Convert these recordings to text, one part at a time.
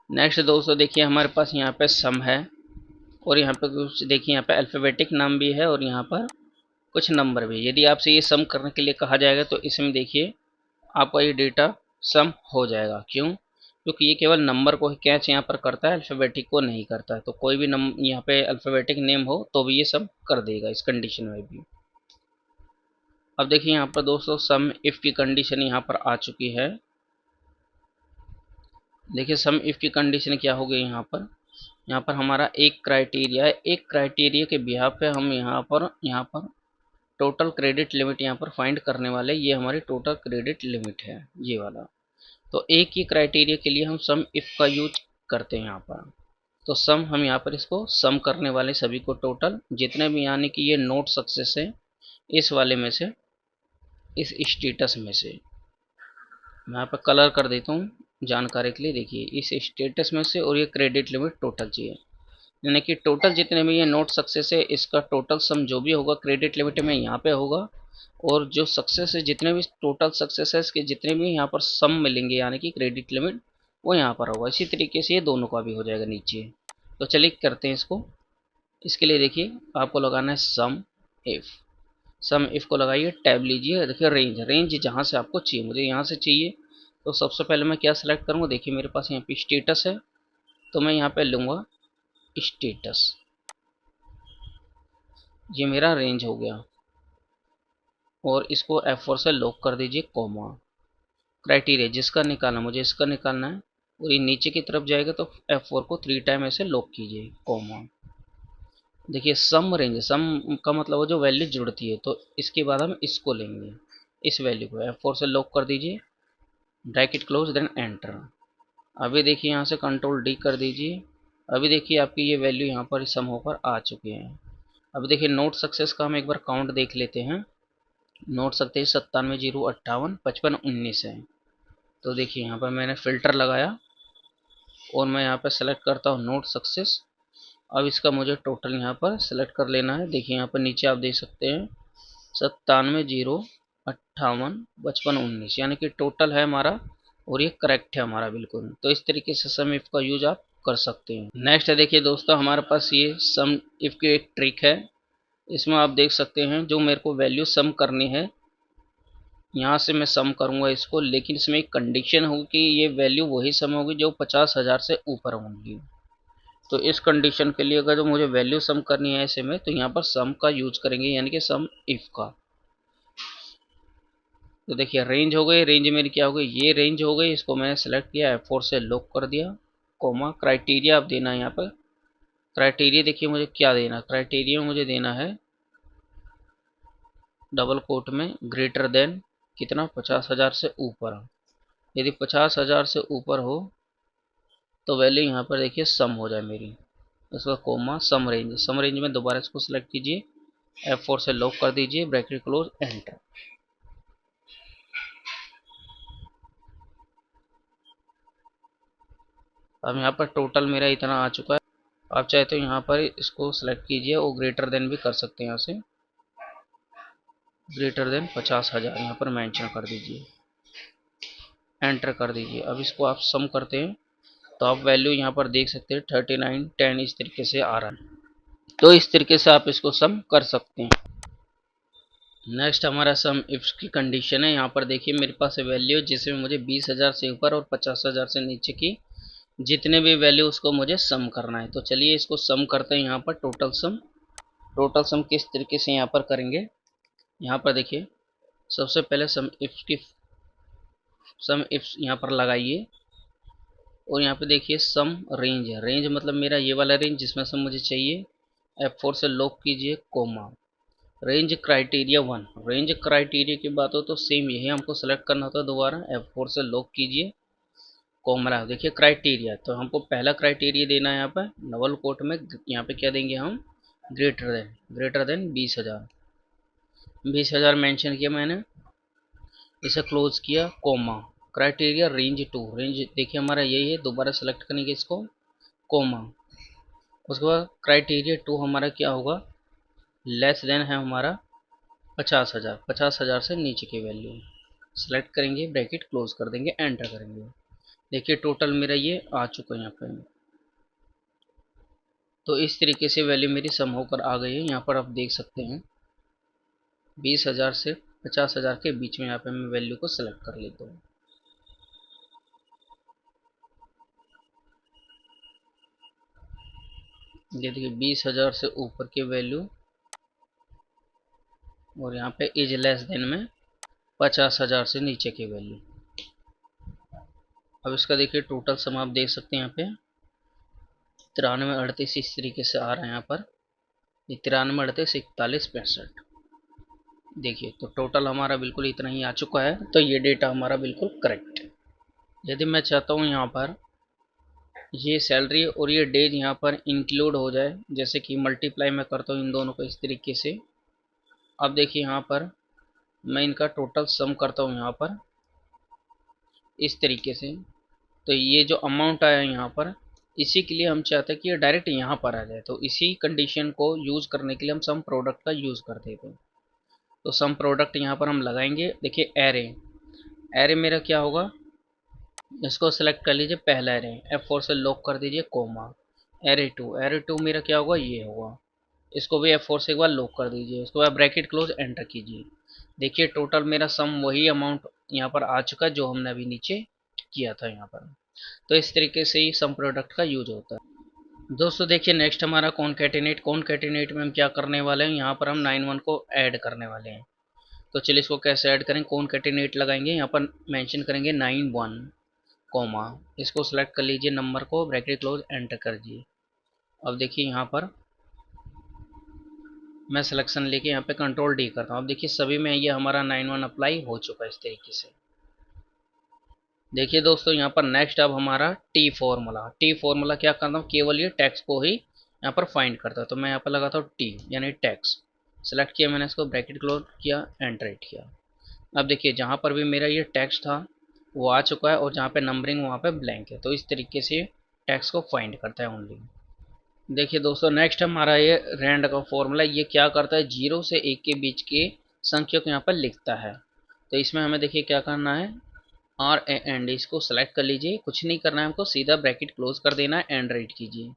Next दोस्तों देखिए हमारे पास यहाँ पे सम है, और यहाँ पे कुछ देखिए यहाँ पे अल्फ़ाबेटिक नाम भी है और यहाँ पर कुछ नंबर भी। यदि आपसे ये सम करने के लिए कहा जाएगा तो इसमें देखिए आपका ये डेटा सम हो जाएगा। क्यों? क्योंकि ये केवल नंबर को कैच यहाँ पर करता है, अल्फ़ाबेटिक को नहीं करता है। तो कोई भी नंबर यहाँ पे अल्फ़ाबेटिक नेम हो तो भी ये सम कर देगा इस कंडीशन में भी। अब देखिए यहाँ पर दोस्तों सम इफ की कंडीशन यहाँ पर आ चुकी है। देखिए सम इफ की कंडीशन क्या हो गई यहाँ पर हमारा एक क्राइटेरिया है। एक क्राइटेरिया के बिहाफ पे हम यहाँ पर टोटल क्रेडिट लिमिट यहाँ पर फाइंड करने वाले। ये हमारी टोटल क्रेडिट लिमिट है ये वाला। तो एक ही क्राइटेरिया के लिए हम सम इफ का यूज करते हैं यहाँ पर। तो सम हम यहाँ पर इसको सम करने वाले सभी को टोटल जितने भी, यानी कि ये नोट सक्सेस है इस वाले में से, इस स्टेटस में से। मैं यहाँ पर कलर कर देता हूँ जानकारी के लिए। देखिए इस स्टेटस में से, और ये क्रेडिट लिमिट टोटल चाहिए, यानी कि टोटल जितने भी ये नोट सक्सेस है इसका टोटल सम जो भी होगा क्रेडिट लिमिट में यहाँ पे होगा। और जो सक्सेस है, जितने भी टोटल सक्सेस है इसके जितने भी यहाँ पर सम मिलेंगे यानी कि क्रेडिट लिमिट, वो यहाँ पर होगा। इसी तरीके से ये दोनों का भी हो जाएगा नीचे। तो चलिए करते हैं इसको। इसके लिए देखिए आपको लगाना है सम इफ। सम इफ को लगाइए, टैब लीजिए, देखिए रेंज, रेंज जहाँ से आपको चाहिए, मुझे यहाँ से चाहिए। तो सबसे पहले मैं क्या सेलेक्ट करूँगा, देखिए मेरे पास यहाँ पे स्टेटस है, तो मैं यहाँ पे लूँगा स्टेटस। ये मेरा रेंज हो गया, और इसको F4 से लॉक कर दीजिए, कॉमा। क्राइटेरिया जिसका निकालना, मुझे इसका निकालना है, और ये नीचे की तरफ जाएगा तो F4 को 3 टाइम ऐसे लॉक कीजिए, कॉमा। देखिए सम रेंज, सम का मतलब वो जो वैल्यू जुड़ती है, तो इसके बाद हम इसको लेंगे, इस वैल्यू को F4 से लॉक कर दीजिए, ब्रैकेट क्लोज, देन एंटर। अभी देखिए यहाँ से कंट्रोल डी कर दीजिए। अभी देखिए आपकी ये वैल्यू यहाँ पर सम होकर आ चुकी है। अब देखिए नोट सक्सेस का हम एक बार काउंट देख लेते हैं। नोट सकते हैं 97, 0, 58, 55, 19 है। तो देखिए यहाँ पर मैंने फ़िल्टर लगाया और मैं यहाँ पर सेलेक्ट करता हूँ नोट सक्सेस। अब इसका मुझे टोटल यहाँ पर सेलेक्ट कर लेना है। देखिए यहाँ पर नीचे आप देख सकते हैं 97, 0, 58, 55, 19, यानी कि टोटल है हमारा, और ये करेक्ट है हमारा बिल्कुल। तो इस तरीके से सम इफ का यूज आप कर सकते हैं। नेक्स्ट है देखिए दोस्तों हमारे पास ये सम इफ की एक ट्रिक है। इसमें आप देख सकते हैं जो मेरे को वैल्यू सम करनी है, यहाँ से मैं सम करूँगा इसको, लेकिन इसमें एक कंडीशन होगी कि ये वैल्यू वही सम होगी जो 50,000 से ऊपर होंगी। तो इस कंडीशन के लिए अगर जो मुझे वैल्यू सम करनी है ऐसे में, तो यहाँ पर सम का यूज करेंगे, यानी कि सम इफ का। तो देखिए रेंज हो गई, रेंज मेरी क्या हो गई, ये रेंज हो गई। इसको मैंने सेलेक्ट किया, F4 से लॉक कर दिया, कोमा। क्राइटेरिया आप देना है यहाँ पर। क्राइटेरिया देखिए मुझे क्या देना, क्राइटेरिया मुझे देना है डबल कोट में ग्रेटर देन कितना, 50,000 से ऊपर। यदि 50,000 से ऊपर हो तो वैल्यू यहाँ पर देखिए सम हो जाए मेरी। उसका कोमा, सम रेंज, सम रेंज में दोबारा इसको सेलेक्ट कीजिए, F4 से लॉक कर दीजिए, ब्रैकेट क्लोज, एंटर। अब यहाँ पर टोटल मेरा इतना आ चुका है। आप चाहे तो यहाँ पर इसको सेलेक्ट कीजिए और ग्रेटर देन भी कर सकते हैं। यहाँ से ग्रेटर देन 50,000 यहाँ पर मेंशन कर दीजिए, एंटर कर दीजिए। अब इसको आप सम करते हैं तो आप वैल्यू यहाँ पर देख सकते हैं 39, 10 इस तरीके से आ रहा है। तो इस तरीके से आप इसको सम कर सकते हैं। नेक्स्ट हमारा सम इफ की कंडीशन है। यहाँ पर देखिए मेरे पास वैल्यू जिसमें मुझे 20,000 से ऊपर और 50,000 से नीचे की जितने भी वैल्यू उसको मुझे सम करना है। तो चलिए इसको सम करते हैं। यहाँ पर टोटल सम, टोटल सम किस तरीके से यहाँ पर करेंगे, यहाँ पर देखिए सबसे पहले सम इफ यहाँ पर लगाइए, और यहाँ पे देखिए सम रेंज है। रेंज मतलब मेरा ये वाला रेंज जिसमें से मुझे चाहिए, F4 से लॉक कीजिए, comma. Range criteria 1, range criteria की बात हो तो सेम यही हमको सेलेक्ट करना होता है। दोबारा F4 से लॉक कीजिए, कोमरा। देखिए क्राइटेरिया, तो हमको पहला क्राइटेरिया देना है यहाँ पर डबल कोट में, यहाँ पे क्या देंगे हम, ग्रेटर देन 20,000। 20,000 मेंशन किया मैंने, इसे क्लोज किया, कोमा। क्राइटेरिया रेंज 2, रेंज देखिए हमारा यही है, दोबारा सेलेक्ट करेंगे इसको, कोमा। उसके बाद क्राइटेरिया 2 हमारा क्या होगा, लेस देन है हमारा 50,000, 50,000 से नीचे की वैल्यू सेलेक्ट करेंगे, ब्रैकेट क्लोज कर देंगे, एंटर करेंगे। देखिए टोटल मेरा ये आ चुका है यहाँ पे। तो इस तरीके से वैल्यू मेरी सम होकर आ गई है। यहाँ पर आप देख सकते हैं 20,000 से 50,000 के बीच में यहाँ पे मैं वैल्यू को सिलेक्ट कर लेता हूँ। ये देखिए 20,000 से ऊपर की वैल्यू और यहाँ पे इज लेस देन में 50,000 से नीचे की वैल्यू। अब इसका देखिए टोटल सम आप देख सकते हैं यहाँ पे 93, 38 इस तरीके से आ रहा है यहाँ पर। ये 93, 38, 41, 65। देखिए तो टोटल हमारा बिल्कुल इतना ही आ चुका है। तो ये डेटा हमारा बिल्कुल करेक्ट है। यदि मैं चाहता हूँ यहाँ पर ये सैलरी और ये डेज यहाँ पर इंक्लूड हो जाए, जैसे कि मल्टीप्लाई मैं करता हूँ इन दोनों को इस तरीके से। अब देखिए यहाँ पर मैं इनका टोटल सम करता हूँ यहाँ पर इस तरीके से। तो ये जो अमाउंट आया यहाँ पर, इसी के लिए हम चाहते हैं कि ये डायरेक्ट यहाँ पर आ जाए। तो इसी कंडीशन को यूज़ करने के लिए हम सम प्रोडक्ट का यूज़ करते थे। तो सम प्रोडक्ट यहाँ पर हम लगाएंगे। देखिए एरे, एरे मेरा क्या होगा, इसको सेलेक्ट कर लीजिए पहला एरे, F4 से लॉक कर दीजिए comma. Array two, array two मेरा क्या होगा, ये होगा। इसको भी F4 से एक बार लॉक कर दीजिए, उसके बाद ब्रैकेट क्लोज एंटर कीजिए। देखिए टोटल मेरा सम वही अमाउंट यहाँ पर आ चुका है जो हमने अभी नीचे किया था यहाँ पर। तो इस तरीके से ही सम प्रोडक्ट का यूज होता है। दोस्तों देखिए नेक्स्ट हमारा कॉनकैटिनेट। कॉनकैटिनेट में हम क्या करने वाले हैं, यहाँ पर हम 91 को ऐड करने वाले हैं। तो चलिए इसको कैसे ऐड करें। कॉनकैटिनेट लगाएंगे, यहाँ पर मेंशन करेंगे 91 कॉमा, इसको सेलेक्ट कर लीजिए, नंबर को ब्रैकेट क्लोज एंटर कर दीजिए। अब देखिए यहाँ पर मैं सिलेक्शन लेके यहाँ पे कंट्रोल डी करता हूँ। अब देखिए सभी में ये हमारा 91 अप्लाई हो चुका है इस तरीके से। देखिए दोस्तों यहाँ पर नेक्स्ट अब हमारा टी फॉर्मूला। टी फॉर्मूला क्या करता हूँ, केवल ये टैक्स को ही यहाँ पर फाइंड करता है। तो मैं यहाँ पर लगाता हूँ टी यानी टैक्स, सेलेक्ट किया मैंने, इसको ब्रैकेट क्लोज किया, एंटर हिट किया। अब देखिए जहाँ पर भी मेरा ये टैक्स था वो आ चुका है और जहाँ पे नंबरिंग वहाँ पे ब्लैंक है। तो इस तरीके से टैक्स को फाइंड करता है ओनली। देखिए दोस्तों नेक्स्ट हमारा ये रैंड का फॉर्मूला, ये क्या करता है, 0 से 1 के बीच के संख्या को यहाँ पर लिखता है। तो इसमें हमें देखिए क्या करना है, आर ए एंड, इसको सेलेक्ट कर लीजिए, कुछ नहीं करना है हमको, सीधा ब्रैकेट क्लोज कर देना है, एंड राइट कीजिए।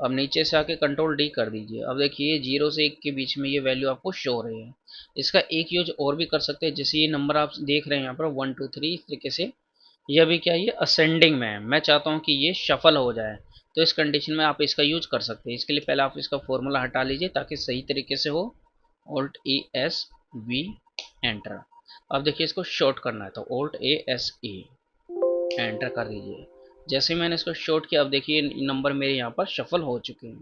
अब नीचे से आके कंट्रोल डी कर दीजिए। अब देखिए 0 से 1 के बीच में ये वैल्यू आपको शो हो रही है। इसका एक यूज और भी कर सकते हैं, जैसे ये नंबर आप देख रहे हैं यहाँ पर 1 2 3 इस तरीके से, यह भी क्या, ये असेंडिंग में है, मैं चाहता हूँ कि ये शफल हो जाए। तो इस कंडीशन में आप इसका यूज कर सकते हैं। इसके लिए पहले आप इसका फॉर्मूला हटा लीजिए ताकि सही तरीके से हो, alt A S V enter. अब देखिए इसको शॉर्ट करना है तो alt A S A enter कर दीजिए। जैसे ही मैंने इसको शॉर्ट किया, अब देखिए नंबर मेरे यहाँ पर शफल हो चुके हैं।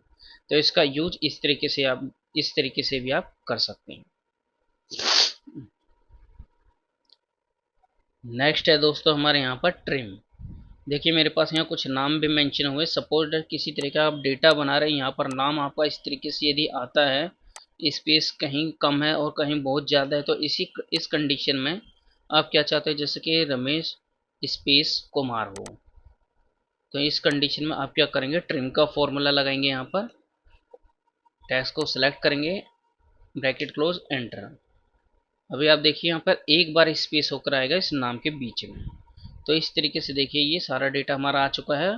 तो इसका यूज इस तरीके से आप, इस तरीके से भी आप कर सकते हैं। नेक्स्ट है दोस्तों हमारे यहाँ पर ट्रिम। देखिए मेरे पास यहाँ कुछ नाम भी मेंशन हुए। सपोज किसी तरह का आप डेटा बना रहे हैं, यहाँ पर नाम आपका इस तरीके से यदि आता है, स्पेस कहीं कम है और कहीं बहुत ज़्यादा है, तो इस कंडीशन में आप क्या चाहते हैं, जैसे कि रमेश स्पेस कुमार हो। तो इस कंडीशन में आप क्या करेंगे, ट्रिम का फॉर्मूला लगाएंगे, यहाँ पर टेक्स्ट को सिलेक्ट करेंगे, ब्रैकेट क्लोज एंटर। अभी आप देखिए यहाँ पर एक बार स्पेस होकर आएगा इस नाम के बीच में। तो इस तरीके से देखिए ये सारा डेटा हमारा आ चुका है।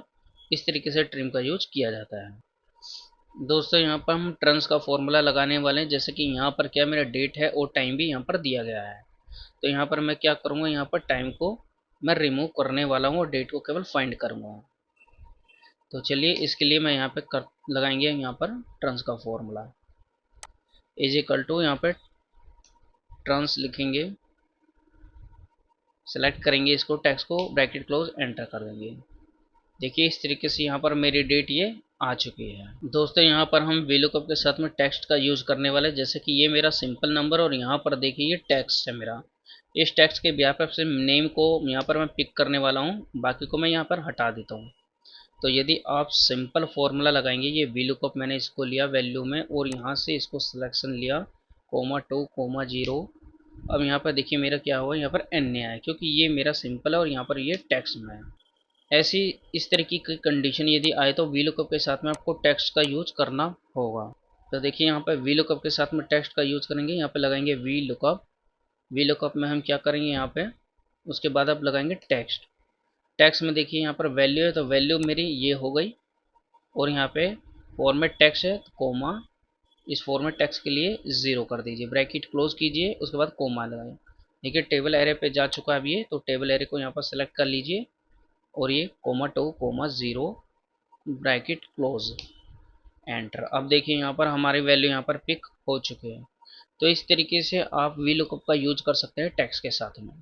इस तरीके से ट्रिम का यूज किया जाता है। दोस्तों यहाँ पर हम ट्रंस का फॉर्मूला लगाने वाले हैं, जैसे कि यहाँ पर क्या मेरा डेट है और टाइम भी यहाँ पर दिया गया है। तो यहाँ पर मैं क्या करूँगा, यहाँ पर टाइम को मैं रिमूव करने वाला हूँ और डेट को केवल फाइंड करूँगा। तो चलिए इसके लिए मैं यहाँ पे लगाएंगे यहाँ पर ट्रंस का फॉर्मूला इज इक्वल टू, यहाँ पे ट्रंस लिखेंगे, सेलेक्ट करेंगे इसको, टेक्स्ट को ब्रैकेट क्लोज एंटर कर देंगे। देखिए इस तरीके से यहाँ पर मेरी डेट ये आ चुकी है। दोस्तों यहाँ पर हम VLOOKUP के साथ में टेक्स्ट का यूज़ करने वाले, जैसे कि ये मेरा सिंपल नंबर और यहाँ पर देखिए ये टेक्स्ट है मेरा। इस टेक्स्ट के ब्याह पर से नेम को यहाँ पर मैं पिक करने वाला हूँ, बाकी को मैं यहाँ पर हटा देता हूँ। तो यदि आप सिंपल फॉर्मूला लगाएंगे, ये VLOOKUP मैंने इसको लिया वैल्यू में और यहाँ से इसको सिलेक्शन लिया, कोमा 2 कोमा 0। अब यहाँ पर देखिए मेरा क्या हुआ, यहाँ पर एन आया क्योंकि ये मेरा सिंपल है और यहाँ पर ये टेक्स्ट में है। ऐसी इस तरीके की कंडीशन यदि आए तो VLOOKUP के साथ में आपको टेक्स्ट का यूज करना होगा। तो देखिए यहाँ पर VLOOKUP के साथ में टेक्स्ट का यूज करेंगे, यहाँ पे लगाएंगे VLOOKUP। VLOOKUP में हम क्या करेंगे यहाँ पे, उसके बाद आप लगाएंगे टेक्स्ट। टैक्स में देखिए यहाँ पर वैल्यू है तो वैल्यू मेरी ये हो गई, और यहाँ पे फॉर्मेट टैक्स है तो कोमा, इस फॉर्मेट टैक्स के लिए 0 कर दीजिए, ब्रैकेट क्लोज कीजिए, उसके बाद कोमा लगाए। देखिए टेबल एरे पे जा चुका है अब ये, तो टेबल एरे को यहाँ पर सेलेक्ट कर लीजिए और ये comma 2 comma 0 bracket close, enter. अब देखिए यहाँ पर हमारी वैल्यू यहाँ पर पिक हो चुकी है। तो इस तरीके से आप वी लुकअप का यूज कर सकते हैं टैक्स के साथ में।